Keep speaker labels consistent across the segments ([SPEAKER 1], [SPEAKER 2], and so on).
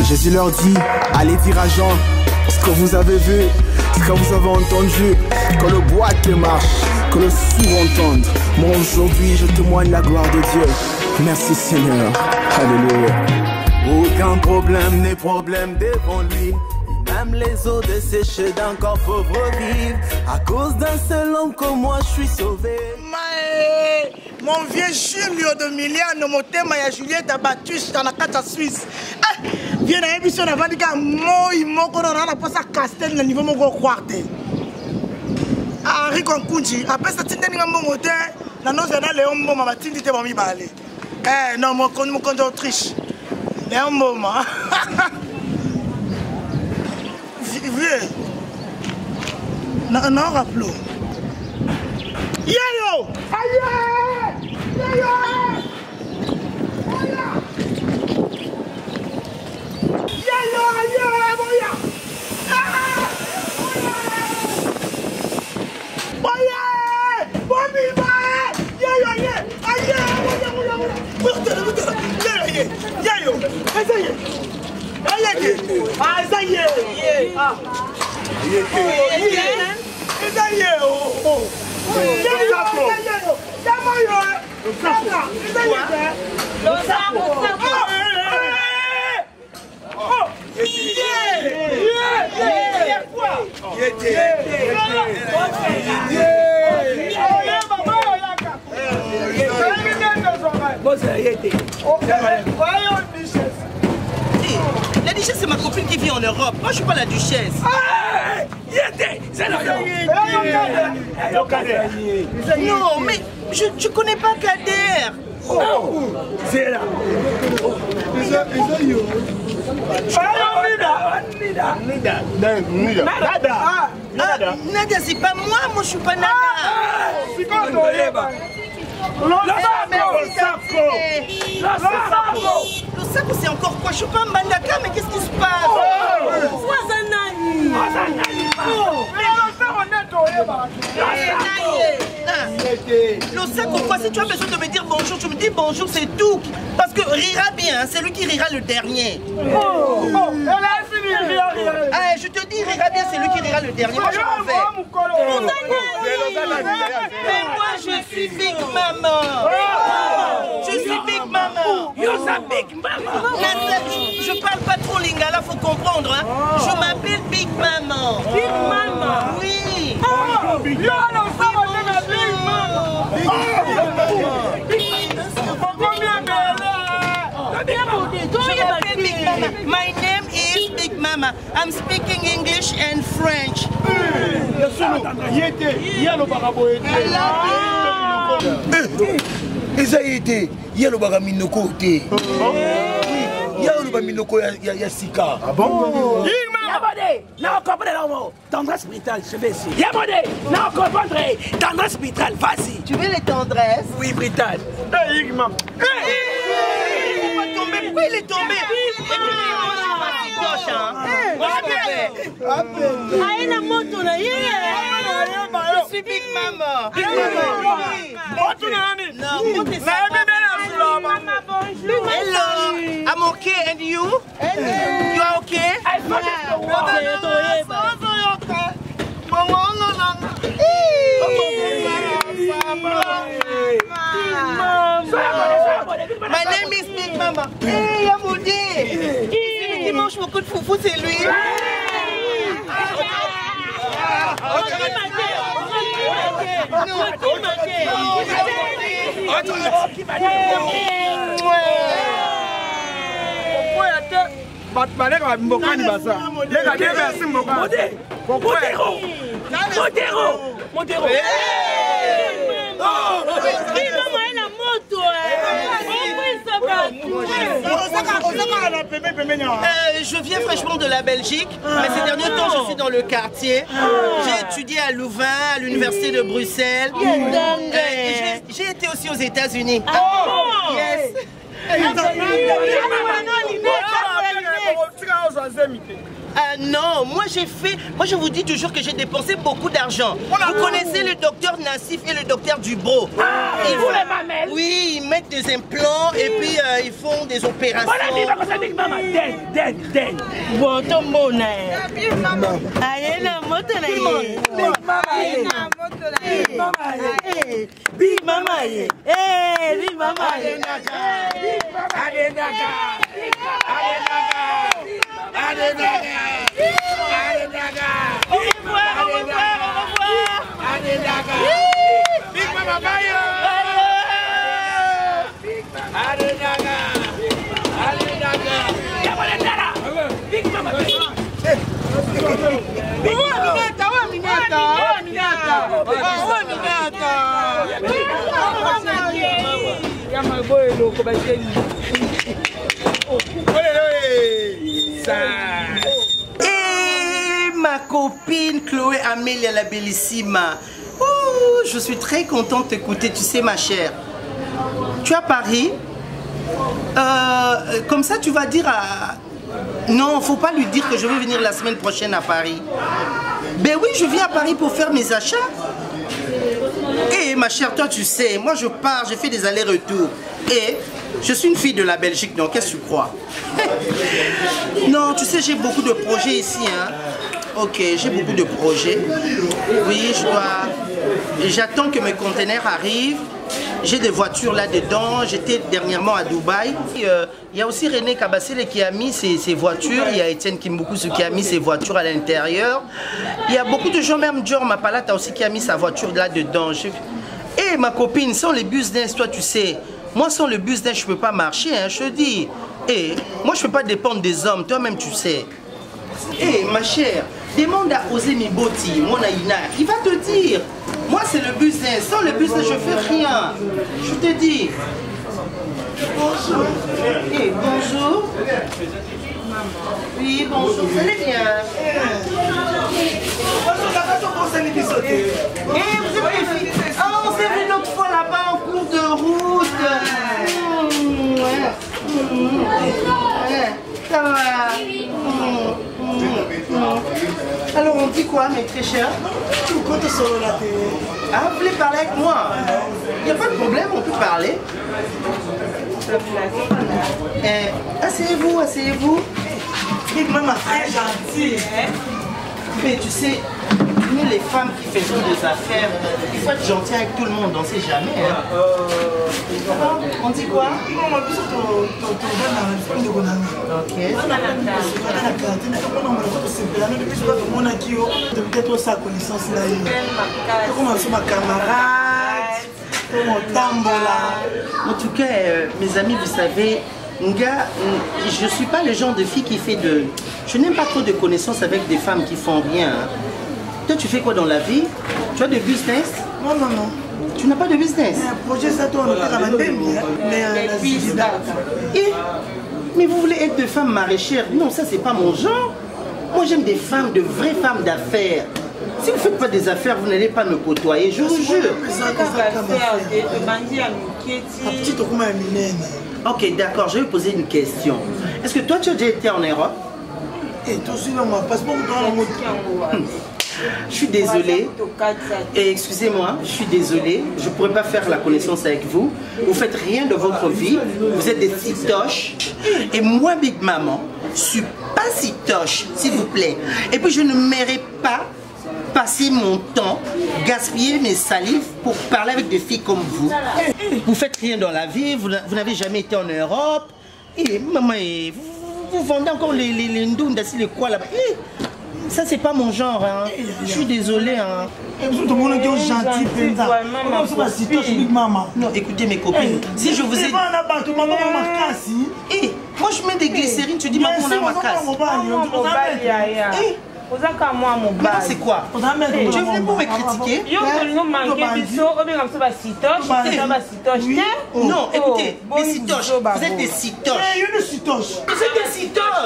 [SPEAKER 1] Jésus leur dit, allez dire à Jean ce que vous avez vu, ce que vous avez entendu, que le boiteux marche, que le sourd entende. Moi aujourd'hui je témoigne la gloire de Dieu. Merci Seigneur, alléluia. Aucun problème n'est problème devant lui. Même les eaux desséchées d'un corps pauvre vivent. À cause d'un seul homme comme moi, je suis sauvé.
[SPEAKER 2] Mon vieux Julio de Miliano, mon thème à Juliette a battu dans la carte Suisse. Viens à l'émission avant de dire moi, il m'a qu'on a pas ça castel le niveau mon quarté. Henri Konkunji, après ça, tu n'es pas mon moteur. La noce est dans les hommes, ma tinte était bon, mi balé. Non, mon compte Autriche. Les hommes, maman. Vieux. Non, rappelons. Yayo! Aïe! Yayo! Yayo! Aïe! Boya! Boya! Bobi! Yayo! Aïe! Boya! Yayo! Aïe! Ah, ça y est! Ah! Ça y est! Oh!
[SPEAKER 3] La duchesse, c'est ma copine qui vit en Europe. Moi, je suis pas la duchesse. Non, mais je connais pas Kader.
[SPEAKER 2] C'est là.
[SPEAKER 3] Nada, c'est pas moi, je suis pas Nada. Le saco, c'est encore quoi? Je suis pas un Mbandaka, mais qu'est-ce qui se passe? Le saco, quoi? Si tu as besoin de me dire bonjour, tu me dis bonjour, c'est tout. Parce que rira bien, c'est lui qui rira le dernier. Je te dis, rira bien, c'est lui qui rira le dernier. Moi, je m'en vais. Mais moi, je suis Big Maman. Je suis Big Maman.
[SPEAKER 4] Big Maman.
[SPEAKER 3] Je parle pas trop lingala, faut comprendre. Hein. Je m'appelle Big Maman.
[SPEAKER 4] Big Maman.
[SPEAKER 3] Oui. My name is Big Mama. I'm speaking English and French.
[SPEAKER 5] Eza été, ya lo baka minoko te. Ya lo ba minoko ya sika.
[SPEAKER 4] Ah bon? Yamode, non comprendre tendresse brutale, je vais essayer. Yamode, non comprendre tendresse brutale, vas-y.
[SPEAKER 3] Tu veux les tendresses?
[SPEAKER 4] Oui, brutale.
[SPEAKER 2] Igma.
[SPEAKER 3] Pourquoi il est tombé? Je suis Big Mama. Big Mama. Hello. I'm okay. And you? You are okay? My name is Big Mama. Hey, Yamoudi. Celui qui mange beaucoup de foufou, c'est lui. Je viens fraîchement de la Belgique, mais ces derniers temps je suis dans le quartier. J'ai étudié à Louvain, à l'université de Bruxelles. J'ai été aussi aux États-Unis. Yes. Ah non, moi je vous dis toujours que j'ai dépensé beaucoup d'argent. Vous connaissez le docteur Nassif et le docteur Dubro.
[SPEAKER 4] Ils font les mamelles.
[SPEAKER 3] Oui, ils mettent des implants et puis ils font des opérations.
[SPEAKER 4] Voilà, vive comme ça, Big Mama. Den.
[SPEAKER 3] Bon, ton bon Big Mama. Aïe, la moto là.
[SPEAKER 4] Big Mama. Big Mama. Big Mama. Big Mama. Au revoir.
[SPEAKER 5] Big Mama Bayo.
[SPEAKER 4] Big Mama.
[SPEAKER 3] Et ma copine Chloé Amélia la bellissima. Oh, je suis très contente de t'écouter, tu sais ma chère. Tu es à Paris. Comme ça tu vas dire à... Non, faut pas lui dire que je vais venir la semaine prochaine à Paris. Ben oui, je viens à Paris pour faire mes achats. Et ma chère, toi tu sais, moi je pars, je fais des allers-retours. Et je suis une fille de la Belgique, donc qu'est-ce que tu crois? Non, tu sais, j'ai beaucoup de projets ici, hein. Ok, j'ai beaucoup de projets. Oui, j'attends que mes conteneurs arrivent. J'ai des voitures là-dedans. J'étais dernièrement à Dubaï. Il y a aussi René Kabassele qui a mis ses voitures. Il y a Étienne Kimboukousou qui a mis ses voitures à l'intérieur. Il y a beaucoup de gens, même Dior Mapalata aussi qui a mis sa voiture là-dedans. Et ma copine, sans le business, toi tu sais, moi sans le business, je ne peux pas marcher, hein, je te dis. Et moi je ne peux pas dépendre des hommes, toi-même tu sais. Et ma chère, demande à Osé Miboti, mon Aïna, il va te dire. Moi c'est le business, sans le business je fais rien. Je te dis. Bonjour. Et bonjour. Oui, bonjour, vous allez bien. On s'est vu l'autre fois là-bas en cours de route. Ça va. Alors on dit quoi mes très chers? Ah, vous voulez parler avec moi? Il n'y a pas de problème, on peut parler. Asseyez-vous, asseyez-vous.
[SPEAKER 2] Big Mama très gentille.
[SPEAKER 3] Mais tu sais, nous les femmes qui faisons des affaires, il faut être gentil avec tout le monde, on ne sait jamais. Hein. On dit quoi? En tout cas, mes amis, vous savez, Nga, je ne suis pas le genre de fille qui fait de... Je n'aime pas trop de connaissances avec des femmes qui font rien. Hein. Toi, tu fais quoi dans la vie? Tu as de business?
[SPEAKER 2] Non, non, non.
[SPEAKER 3] Tu n'as pas de business?
[SPEAKER 2] Projet ça tourne à la
[SPEAKER 3] mais vous voulez être de femme maraîchère? Non, ça, c'est pas mon genre. Moi, j'aime des femmes, de vraies femmes d'affaires. Si vous ne faites pas des affaires, vous n'allez pas me côtoyer, je vous jure. Ok, d'accord, je vais vous poser une question. Est-ce que toi, tu as déjà été en Europe? Je suis désolée. Et excusez-moi, je suis désolée. Je ne pourrais pas faire la connaissance avec vous. Vous ne faites rien de votre vie. Vous êtes des citoches. Et moi, Big Maman, je ne suis pas citoche, s'il vous plaît. Et puis, je ne mérite pas passer mon temps, gaspiller mes salives pour parler avec des filles comme vous. Vous faites rien dans la vie, vous n'avez jamais été en Europe. Et maman, vous vendez encore les ndouns, les quoi là-bas. Ça, c'est pas mon genre, hein. Je suis désolée, hein. Non, écoutez mes copines, si je vous ai... moi je mets des glycérines, tu dis maman on a ma casse. Maintenant c'est quoi? Tu es venu pour me critiquer? Non, écoutez, les citoches, vous êtes des citoches. Vous êtes des citoches.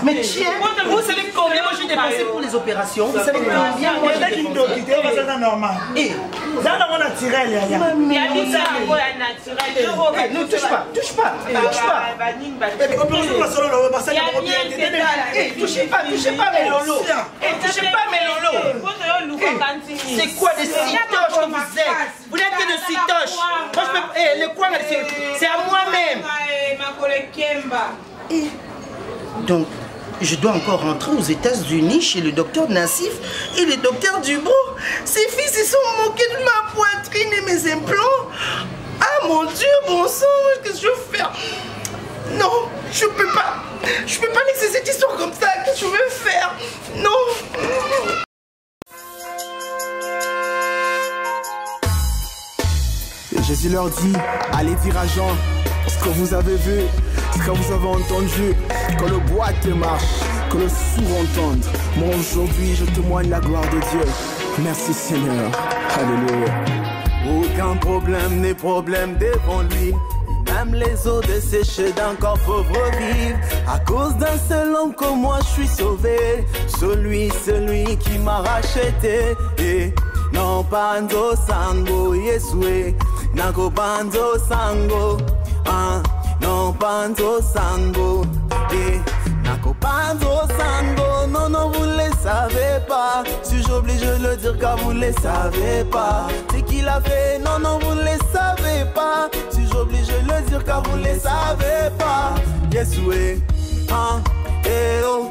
[SPEAKER 3] Mais tiens, vous savez combien moi j'ai dépensé pour les opérations? Vous savez combien moi j'ai dépensé?
[SPEAKER 2] Ça là on naturel ya.
[SPEAKER 3] Ne touche pas, touche pas, touche pas. Touchez pas mes lolos. Touchez pas mes lolos. C'est quoi des citoches que vous êtes? Vous n'êtes que de citoches. Moi je peux. Le coin c'est à moi-même. Donc, je dois encore rentrer aux États-Unis chez le docteur Nassif et le docteur Dubro. Ces fils, ils sont moqués de ma poitrine et mes implants. Ah mon Dieu, bon sang, qu'est-ce que je veux faire? Non, je peux pas laisser cette histoire comme ça. Qu'est-ce que je veux faire? Non.
[SPEAKER 1] Et Jésus leur dit, allez dire à Jean ce que vous avez vu, ce que vous avez entendu, que le boiteux marche, que le sourd entende. Moi aujourd'hui je témoigne la gloire de Dieu. Merci Seigneur. Alléluia. Aucun problème n'est problème devant lui. Même les eaux desséchées d'un corps pauvre vivent. À cause d'un seul homme comme moi je suis sauvé. Celui qui m'a racheté. Et non banzo sango Yesue. Nago banzo sango. Non banzo sango. Et nago banzo sango. Non vous les savez pas. Si j'oblige de le dire car vous les savez pas. C'est qu'il a fait. Non vous les savez pas. Si j'oblige de le dire car vous les savez pas. Yesue. Eh oh.